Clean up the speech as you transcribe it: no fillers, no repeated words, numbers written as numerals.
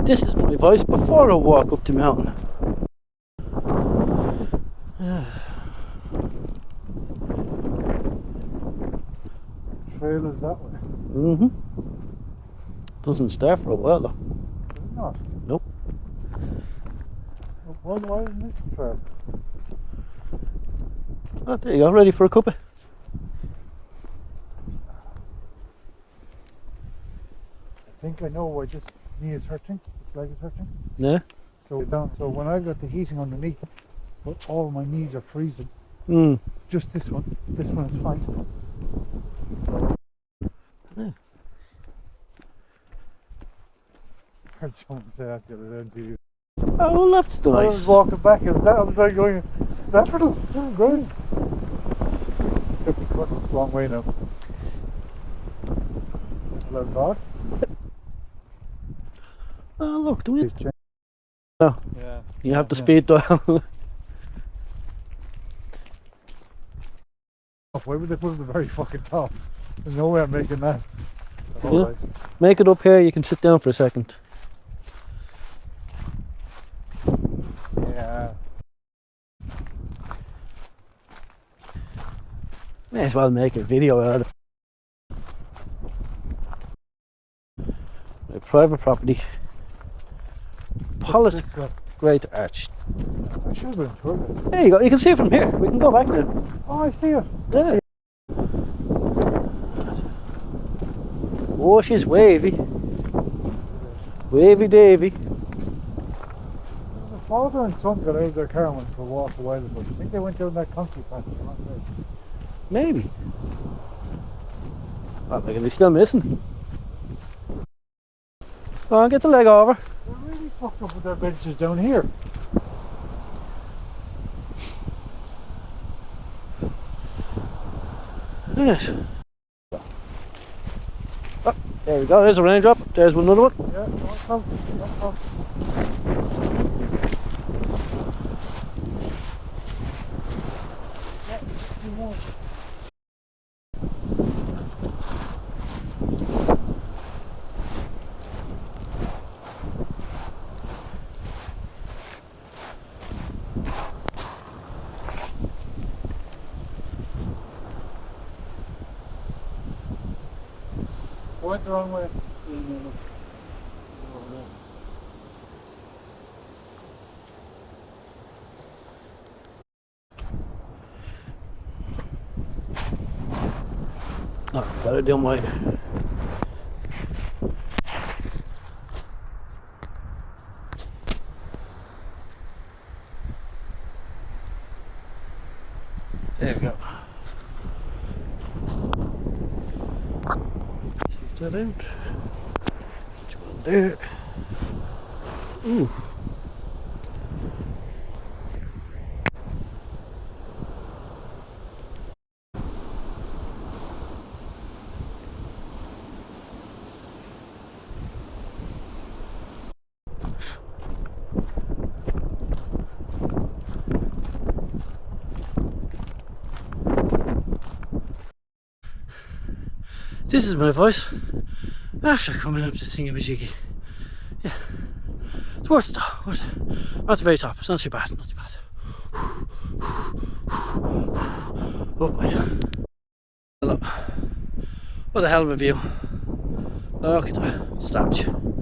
This is my voice before I walk up the mountain. Trail is that way. Mm-hmm. Doesn't start for a while though. Is it not? Nope. Well, why isn't this the trail? Oh, there you go, ready for a cuppa? I think I know why this knee is hurting, this leg is hurting. Yeah. So when I've got the heating underneath, but all my knees are freezing. Just this one is fine. Yeah. I heard someone say that the other day to you. Oh, well, that's nice. I was walking back and I was like going, it's effortless, this is great. Took us the wrong way now. Hello, God. Oh, look, do we? Yeah. You have the speed dial. Why would they put it at the very fucking top? There's no way I'm making that. Yeah. Make it up here, you can sit down for a second. Yeah. May as well make a video out of it. My private property. Pollet Great Arch. I should have been told it. There you go, you can see it from here. We can go back now. Oh, I see it. Yeah. Oh, she's wavy. Wavy Davy. The father and son got out of their car and went for a walk a while ago. I think they went down that concrete patch. Maybe. Well, they're going to be still missing. Go on, get the leg over. They're really fucked up with their benches down here. Yes. Oh, there we go, there's a raindrop. There's another one. Yeah, no problem. No problem. Yeah, a few more. Went the wrong way. Oh, better do mine. There we go. That out. Which one there? Ooh. This is my voice after coming up to Thingamajiggy. Yeah, it's worth it though, worth it. Not the very top, it's not too bad, not too bad. Oh boy. Hello. What a hell of a view. Look at that, stabbed you.